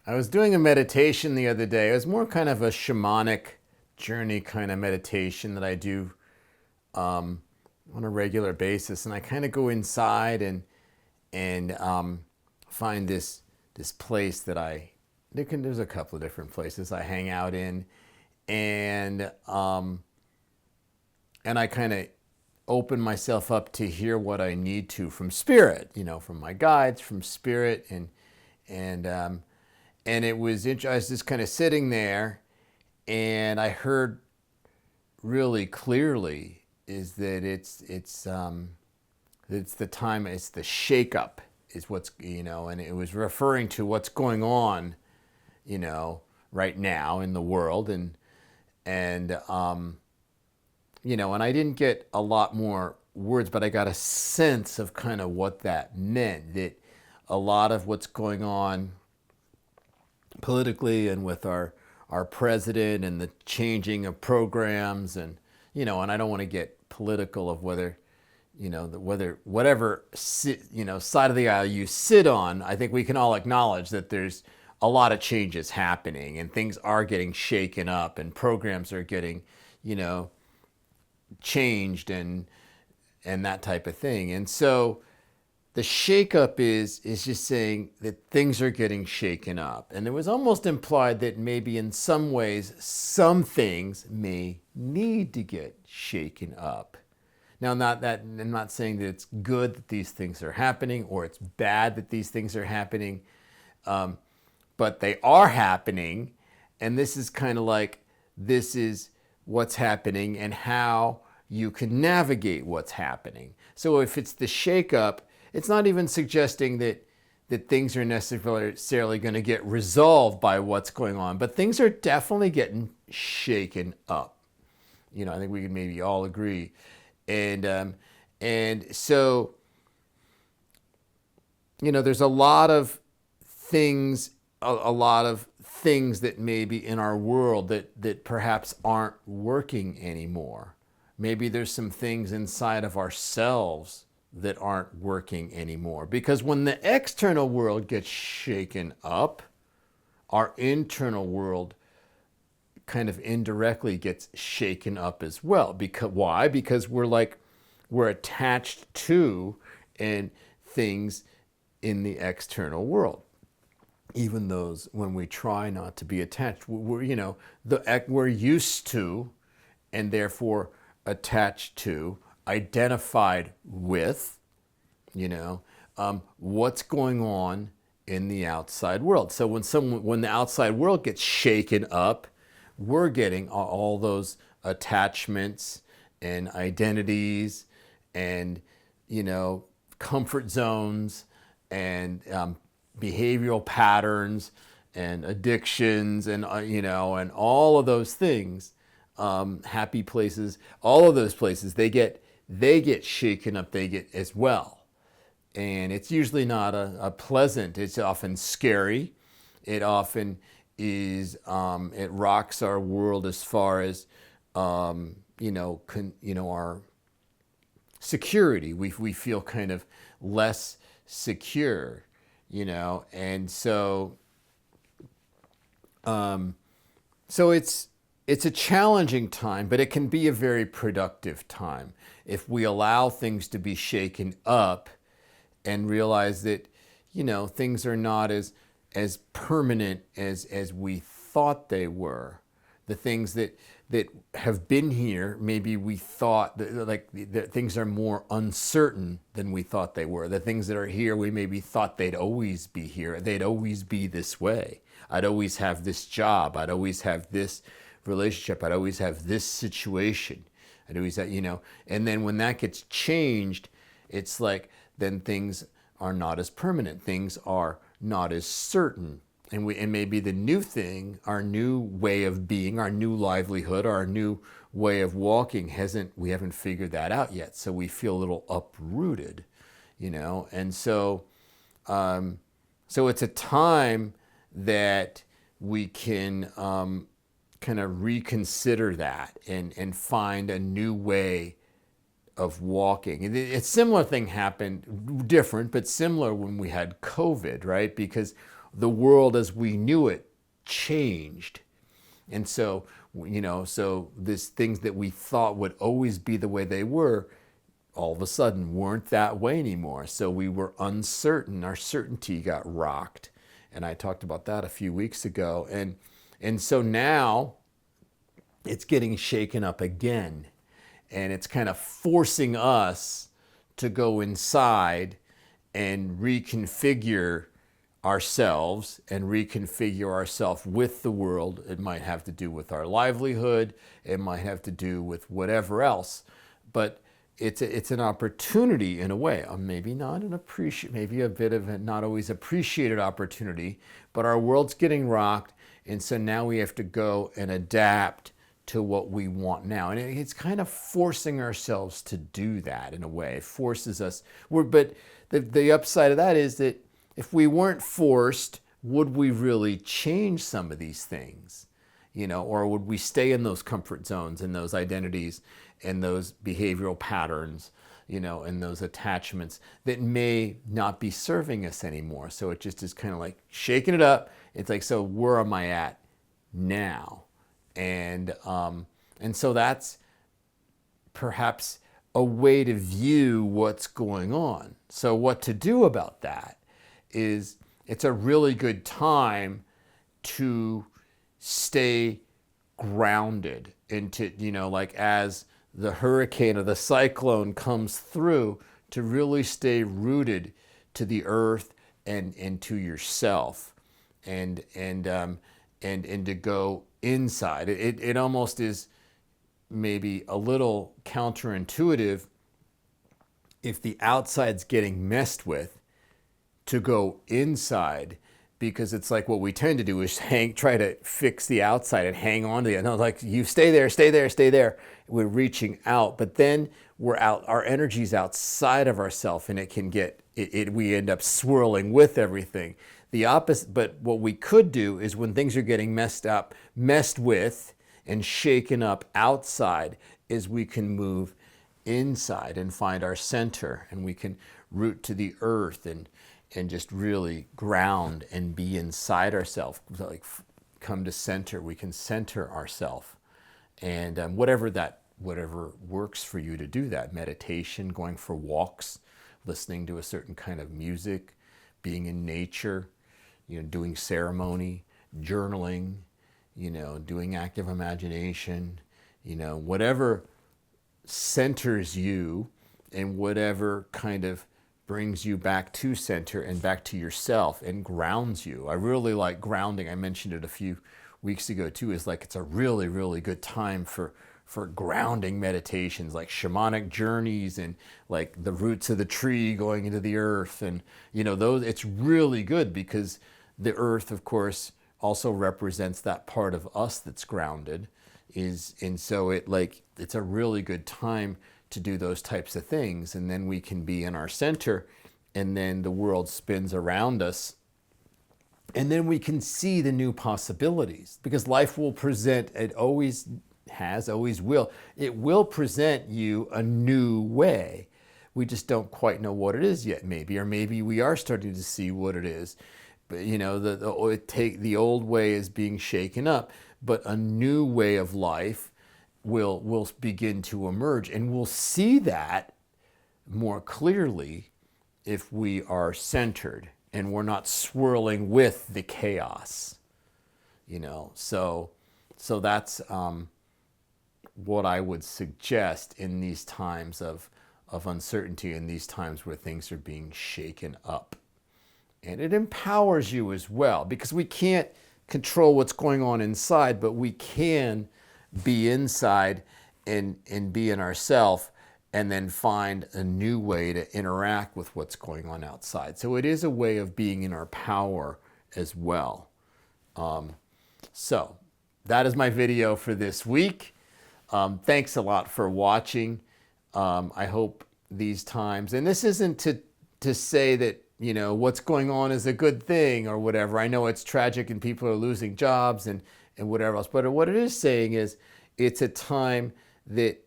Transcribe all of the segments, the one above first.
I was doing a meditation the other day. It was more kind of a shamanic journey kind of meditation that I do on a regular basis, and I kind of go inside and find this place that there's a couple of different places I hang out in, and and I kind of open myself up to hear what I need to from spirit, from my guides, from spirit, and and it was I was just kind of sitting there, and I heard really clearly is that it's the time, it's the shakeup is what's, and it was referring to what's going on, right now in the world, and and I didn't get a lot more words, but I got a sense of kind of what that meant, that a lot of what's going on politically and with our president and the changing of programs, and I don't want to get political of whether whatever side of the aisle you sit on. I think we can all acknowledge that there's a lot of changes happening and things are getting shaken up and programs are getting changed and that type of thing. And so the shakeup is just saying that things are getting shaken up. And it was almost implied that maybe in some ways, some things may need to get shaken up. Now, I'm not saying that it's good that these things are happening or it's bad that these things are happening, but they are happening. And this is kind of like, this is what's happening and how you can navigate what's happening. So if it's the shakeup, it's not even suggesting that things are necessarily going to get resolved by what's going on, but things are definitely getting shaken up. I think we can maybe all agree, and so there's a lot of things, a lot of things that maybe in our world that perhaps aren't working anymore. Maybe there's some things inside of ourselves that aren't working anymore. Because when the external world gets shaken up, our internal world kind of indirectly gets shaken up as well. Because why? Because we're attached to and things in the external world. Even those when we try not to be attached, we're used to, and therefore attached to, identified with, what's going on in the outside world. So when the outside world gets shaken up, we're getting all those attachments and identities and comfort zones and behavioral patterns and addictions and and all of those things, happy places, all of those places, they get shaken up, they get as well. And it's usually not a pleasant, it's often scary. It often is, it rocks our world as far as, our security. We feel kind of less secure, and so, so it's a challenging time, but it can be a very productive time if we allow things to be shaken up and realize that, things are not as permanent as we thought they were. The things that have been here, maybe we thought that things are more uncertain than we thought they were. The things that are here, we maybe thought they'd always be here. They'd always be this way. I'd always have this job. I'd always have this relationship. I'd always have this situation. I'd always have, and then when that gets changed, it's like then things are not as permanent. Things are not as certain. And maybe the new thing, our new way of being, our new livelihood, our new way of walking we haven't figured that out yet. So we feel a little uprooted, and so so it's a time that we can kind of reconsider that and find a new way of walking. A similar thing happened, different, but similar when we had COVID, right? Because the world as we knew it changed. And so, so these things that we thought would always be the way they were, all of a sudden weren't that way anymore. So we were uncertain. Our certainty got rocked. And I talked about that a few weeks ago. And so now it's getting shaken up again. And it's kind of forcing us to go inside and reconfigure ourselves and reconfigure ourselves with the world. It might have to do with our livelihood. It might have to do with whatever else. But it's an opportunity in a way, maybe not an maybe a bit of a not always appreciated opportunity, but our world's getting rocked. And so now we have to go and adapt to what we want now. And it's kind of forcing ourselves to do that in a way. It forces us. But the upside of that is that if we weren't forced, would we really change some of these things? Or would we stay in those comfort zones and those identities and those behavioral patterns, and those attachments that may not be serving us anymore? So it just is kind of like shaking it up. It's like, so where am I at now? And so that's perhaps a way to view what's going on. So what to do about that is it's a really good time to stay grounded and to, like as the hurricane or the cyclone comes through, to really stay rooted to the earth and to yourself and to go inside. It almost is maybe a little counterintuitive if the outside's getting messed with to go inside, because it's like what we tend to do is try to fix the outside and hang on to it. No, like you stay there, stay there, stay there. We're reaching out, but then we're out. Our energy's outside of ourselves, and it can get we end up swirling with everything. The opposite, but what we could do is when things are getting messed with, and shaken up outside, is we can move inside and find our center, and we can root to the earth and just really ground and be inside ourselves, like come to center. We can center ourselves, and whatever works for you to do that. Meditation, going for walks, listening to a certain kind of music, being in nature, doing ceremony, journaling, doing active imagination, whatever centers you and whatever kind of brings you back to center and back to yourself and grounds you. I really like grounding. I mentioned it a few weeks ago too, is like it's a really, really good time for grounding meditations, like shamanic journeys and like the roots of the tree going into the earth. And, those, it's really good because the earth, of course, also represents that part of us that's grounded. And so it's a really good time to do those types of things. And then we can be in our center, and then the world spins around us. And then we can see the new possibilities, because life will present, it always has, always will. It will present you a new way. We just don't quite know what it is yet, maybe, or maybe we are starting to see what it is. But the old way is being shaken up, but a new way of life will begin to emerge, and we'll see that more clearly if we are centered and we're not swirling with the chaos. So that's what I would suggest in these times of uncertainty, in these times where things are being shaken up. And it empowers you as well, because we can't control what's going on inside, but we can be inside and be in ourself, and then find a new way to interact with what's going on outside. So it is a way of being in our power as well. So that is my video for this week. Thanks a lot for watching. I hope these times, and this isn't to say that what's going on is a good thing or whatever. I know it's tragic and people are losing jobs and whatever else. But what it is saying is it's a time that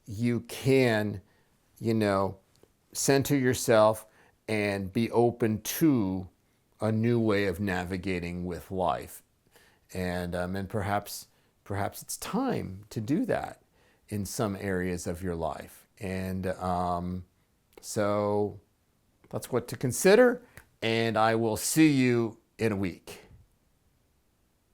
you can, center yourself and be open to a new way of navigating with life. And perhaps it's time to do that in some areas of your life. And so that's what to consider. And I will see you in a week.